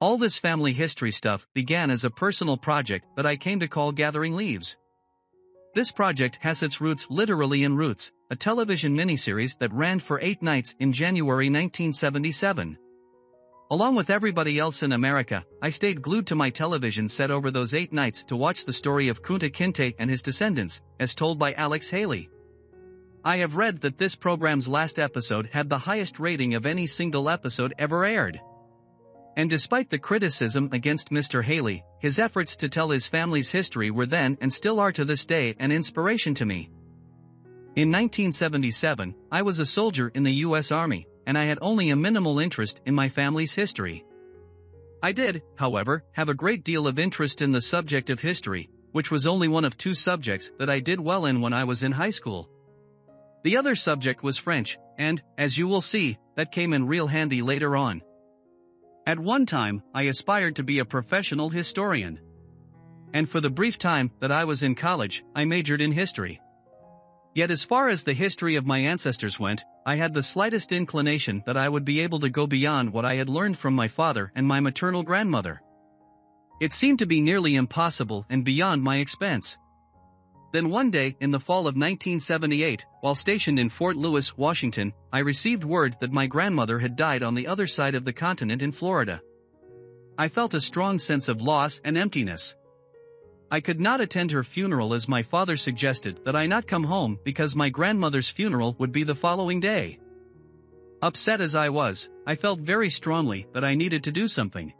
All this family history stuff began as a personal project that I came to call Gathering Leaves. This project has its roots literally in Roots, a television miniseries that ran for 8 nights in January 1977. Along with everybody else in America, I stayed glued to my television set over those 8 nights to watch the story of Kunta Kinte and his descendants, as told by Alex Haley. I have read that this program's last episode had the highest rating of any single episode ever aired. And despite the criticism against Mr. Haley, his efforts to tell his family's history were then and still are to this day an inspiration to me. In 1977, I was a soldier in the U.S. Army, and I had only a minimal interest in my family's history. I did, however, have a great deal of interest in the subject of history, which was only one of 2 subjects that I did well in when I was in high school. The other subject was French, and, as you will see, that came in real handy later on. At one time, I aspired to be a professional historian. And for the brief time that I was in college, I majored in history. Yet as far as the history of my ancestors went, I had the slightest inclination that I would be able to go beyond what I had learned from my father and my maternal grandmother. It seemed to be nearly impossible and beyond my expense. Then one day in the fall of 1978, while stationed in Fort Lewis, Washington, I received word that my grandmother had died on the other side of the continent in Florida. I felt a strong sense of loss and emptiness. I could not attend her funeral as my father suggested that I not come home because my grandmother's funeral would be the following day. Upset as I was, I felt very strongly that I needed to do something.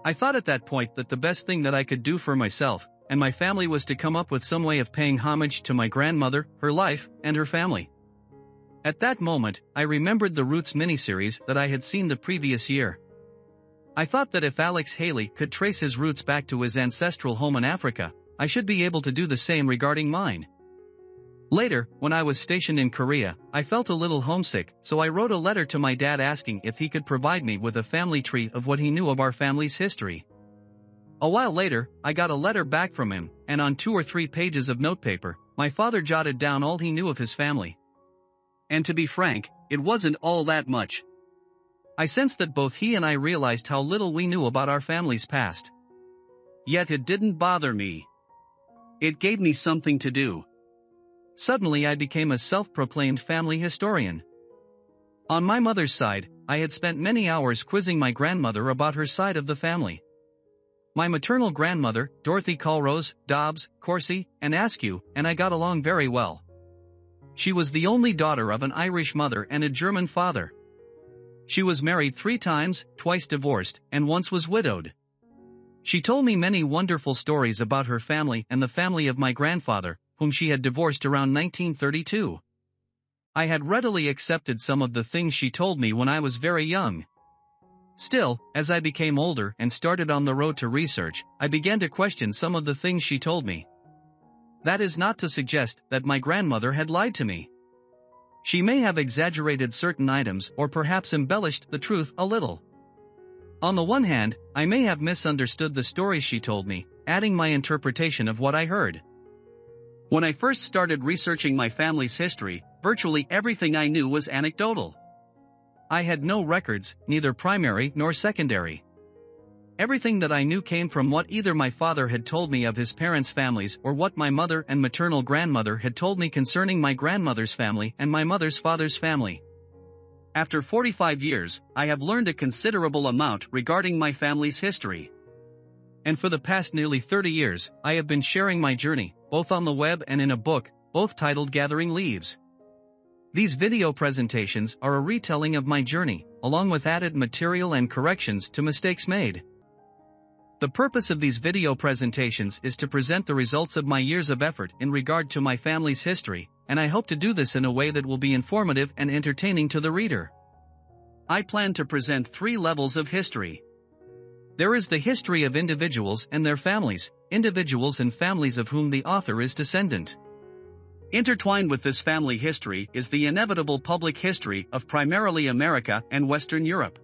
I thought at that point that the best thing that I could do for myself and my family was to come up with some way of paying homage to my grandmother, her life, and her family. At that moment, I remembered the Roots miniseries that I had seen the previous year. I thought that if Alex Haley could trace his roots back to his ancestral home in Africa, I should be able to do the same regarding mine. Later, when I was stationed in Korea, I felt a little homesick, so I wrote a letter to my dad asking if he could provide me with a family tree of what he knew of our family's history. A while later, I got a letter back from him, and on 2 or 3 pages of notepaper, my father jotted down all he knew of his family. And to be frank, it wasn't all that much. I sensed that both he and I realized how little we knew about our family's past. Yet it didn't bother me. It gave me something to do. Suddenly I became a self-proclaimed family historian. On my mother's side, I had spent many hours quizzing my grandmother about her side of the family. My maternal grandmother, Dorothy Culrose, Dobbs, Corsi, and Askew, and I got along very well. She was the only daughter of an Irish mother and a German father. She was married 3 times, twice divorced, and once was widowed. She told me many wonderful stories about her family and the family of my grandfather, whom she had divorced around 1932. I had readily accepted some of the things she told me when I was very young. Still, as I became older and started on the road to research, I began to question some of the things she told me. That is not to suggest that my grandmother had lied to me. She may have exaggerated certain items or perhaps embellished the truth a little. On the one hand, I may have misunderstood the stories she told me, adding my interpretation of what I heard. When I first started researching my family's history, virtually everything I knew was anecdotal. I had no records, neither primary nor secondary. Everything that I knew came from what either my father had told me of his parents' families or what my mother and maternal grandmother had told me concerning my grandmother's family and my mother's father's family. After 45 years, I have learned a considerable amount regarding my family's history. And for the past nearly 30 years, I have been sharing my journey, both on the web and in a book, both titled Gathering Leaves. These video presentations are a retelling of my journey, along with added material and corrections to mistakes made. The purpose of these video presentations is to present the results of my years of effort in regard to my family's history, and I hope to do this in a way that will be informative and entertaining to the reader. I plan to present 3 levels of history. There is the history of individuals and their families, individuals and families of whom the author is descendant. Intertwined with this family history is the inevitable public history of primarily America and Western Europe.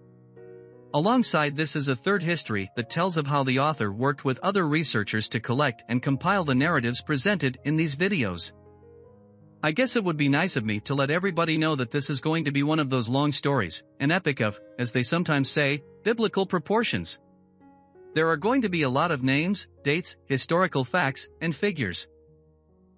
Alongside this is a third history that tells of how the author worked with other researchers to collect and compile the narratives presented in these videos. I guess it would be nice of me to let everybody know that this is going to be one of those long stories, an epic of, as they sometimes say, biblical proportions. There are going to be a lot of names, dates, historical facts, and figures.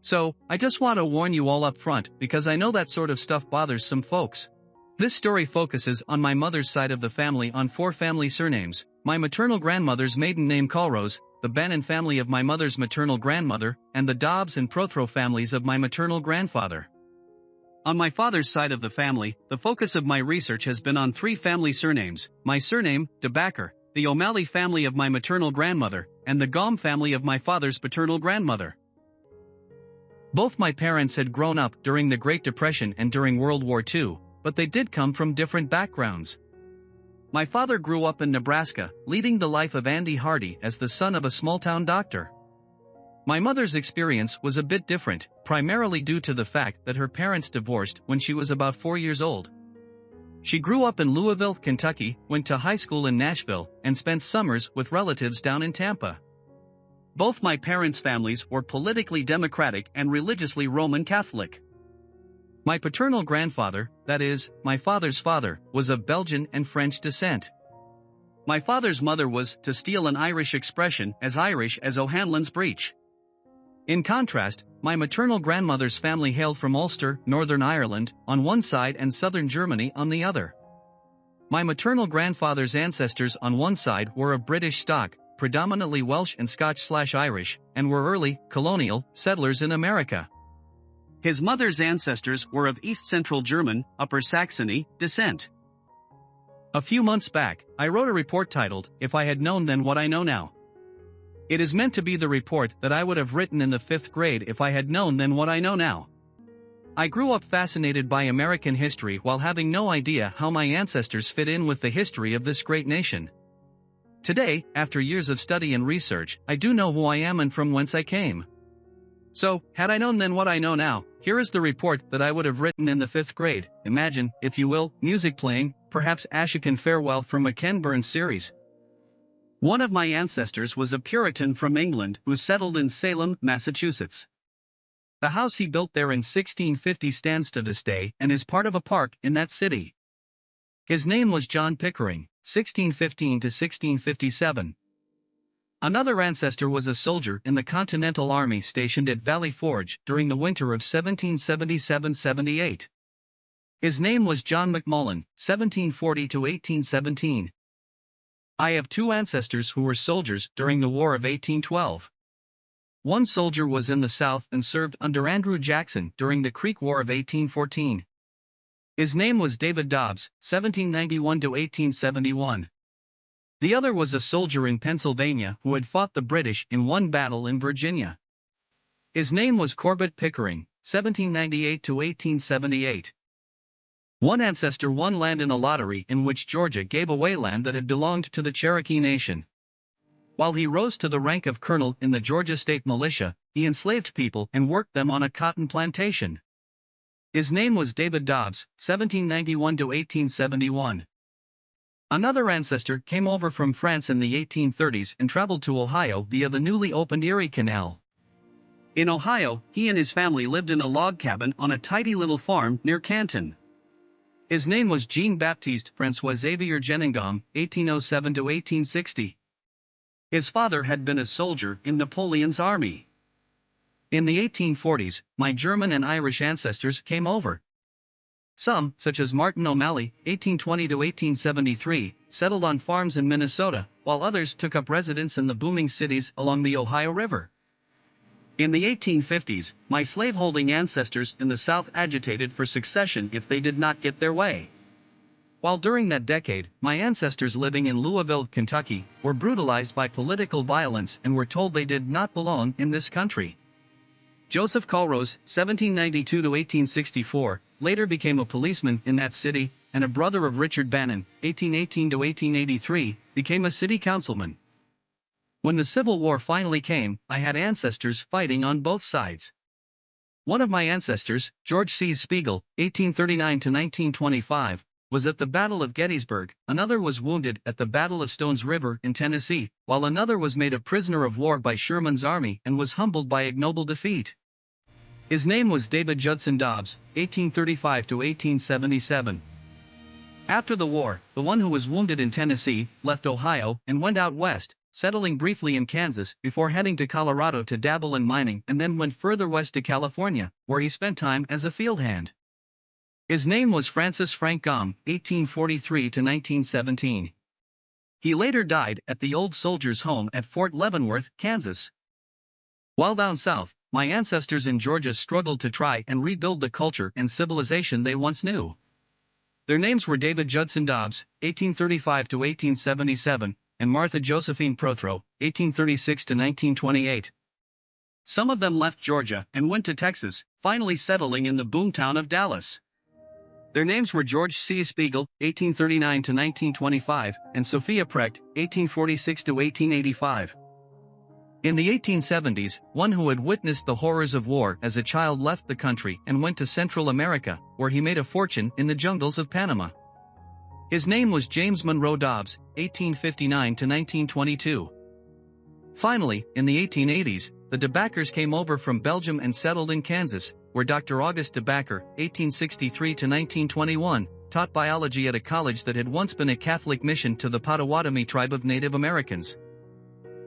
So, I just want to warn you all up front because I know that sort of stuff bothers some folks. This story focuses on my mother's side of the family on 4 family surnames: my maternal grandmother's maiden name Colrose, the Bannon family of my mother's maternal grandmother, and the Dobbs and Prothero families of my maternal grandfather. On my father's side of the family, the focus of my research has been on 3 family surnames: my surname, DeBacker, the O'Malley family of my maternal grandmother, and the Gaume family of my father's paternal grandmother. Both my parents had grown up during the Great Depression and during World War II, but they did come from different backgrounds. My father grew up in Nebraska, leading the life of Andy Hardy as the son of a small-town doctor. My mother's experience was a bit different, primarily due to the fact that her parents divorced when she was about 4 years old. She grew up in Louisville, Kentucky, went to high school in Nashville, and spent summers with relatives down in Tampa. Both my parents' families were politically Democratic and religiously Roman Catholic. My paternal grandfather, that is, my father's father, was of Belgian and French descent. My father's mother was, to steal an Irish expression, as Irish as O'Hanlon's breech. In contrast, my maternal grandmother's family hailed from Ulster, Northern Ireland, on one side and southern Germany on the other. My maternal grandfather's ancestors on one side were of British stock, predominantly Welsh and Scotch/Irish, and were early, colonial, settlers in America. His mother's ancestors were of East Central German, Upper Saxony, descent. A few months back, I wrote a report titled, "If I Had Known Then What I Know Now." It is meant to be the report that I would have written in the 5th grade if I had known then what I know now. I grew up fascinated by American history while having no idea how my ancestors fit in with the history of this great nation. Today, after years of study and research, I do know who I am and from whence I came. So, had I known then what I know now, here is the report that I would have written in the 5th grade. Imagine, if you will, music playing, perhaps Ashokan Farewell from a Ken Burns series. One of my ancestors was a Puritan from England who settled in Salem, Massachusetts. The house he built there in 1650 stands to this day and is part of a park in that city. His name was John Pickering, 1615 to 1657. Another ancestor was a soldier in the Continental Army stationed at Valley Forge during the winter of 1777-78. His name was John McMullen, 1740 to 1817. I have 2 ancestors who were soldiers during the War of 1812. One soldier was in the South and served under Andrew Jackson during the Creek War of 1814. His name was David Dobbs, 1791 to 1871. The other was a soldier in Pennsylvania who had fought the British in one battle in Virginia. His name was Corbett Pickering, 1798 to 1878. One ancestor won land in a lottery in which Georgia gave away land that had belonged to the Cherokee Nation. While he rose to the rank of colonel in the Georgia State Militia, he enslaved people and worked them on a cotton plantation. His name was David Dobbs, 1791 to 1871. Another ancestor came over from France in the 1830s and traveled to Ohio via the newly opened Erie Canal. In Ohio, he and his family lived in a log cabin on a tidy little farm near Canton. His name was Jean-Baptiste François Xavier Geningam, 1807 to 1860. His father had been a soldier in Napoleon's army. In the 1840s, my German and Irish ancestors came over. Some, such as Martin O'Malley, 1820 to 1873, settled on farms in Minnesota, while others took up residence in the booming cities along the Ohio River. In the 1850s, my slaveholding ancestors in the South agitated for succession if they did not get their way. While during that decade, my ancestors living in Louisville, Kentucky, were brutalized by political violence and were told they did not belong in this country. Joseph Colrose, 1792 to 1864, later became a policeman in that city, and a brother of Richard Bannon, 1818 to 1883, became a city councilman. When the Civil War finally came, I had ancestors fighting on both sides. One of my ancestors, George C. Spiegel, 1839 to 1925, was at the Battle of Gettysburg, another was wounded at the Battle of Stones River in Tennessee, while another was made a prisoner of war by Sherman's army and was humbled by ignoble defeat. His name was David Judson Dobbs, 1835 to 1877. After the war, the one who was wounded in Tennessee left Ohio and went out west, settling briefly in Kansas before heading to Colorado to dabble in mining, and then went further west to California, where he spent time as a field hand. His name was Francis Frank Gomm, 1843 to 1917. He later died at the Old Soldiers' Home at Fort Leavenworth, Kansas. While down south, my ancestors in Georgia struggled to try and rebuild the culture and civilization they once knew. Their names were David Judson Dobbs, 1835 to 1877, and Martha Josephine Prothro, 1836 to 1928. Some of them left Georgia and went to Texas, finally settling in the boomtown of Dallas. Their names were George C. Spiegel, 1839 to 1925, and Sophia Precht, 1846 to 1885. In the 1870s, one who had witnessed the horrors of war as a child left the country and went to Central America, where he made a fortune in the jungles of Panama. His name was James Monroe Dobbs, 1859 to 1922. Finally, in the 1880s, the de Backers came over from Belgium and settled in Kansas, where Dr. August de Backer, 1863 to 1921, taught biology at a college that had once been a Catholic mission to the Potawatomi tribe of Native Americans.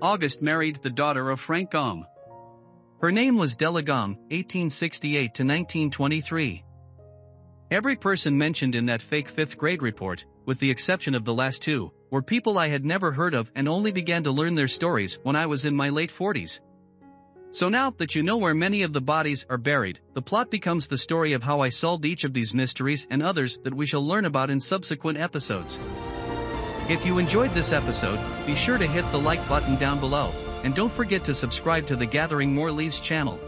August married the daughter of Frank Gomm. Her name was Della Gomm, 1868 to 1923. Every person mentioned in that fake 5th grade report, with the exception of the last two, were people I had never heard of and only began to learn their stories when I was in my late 40s. So now that you know where many of the bodies are buried, the plot becomes the story of how I solved each of these mysteries and others that we shall learn about in subsequent episodes. If you enjoyed this episode, be sure to hit the like button down below, and don't forget to subscribe to the Gathering More Leaves channel.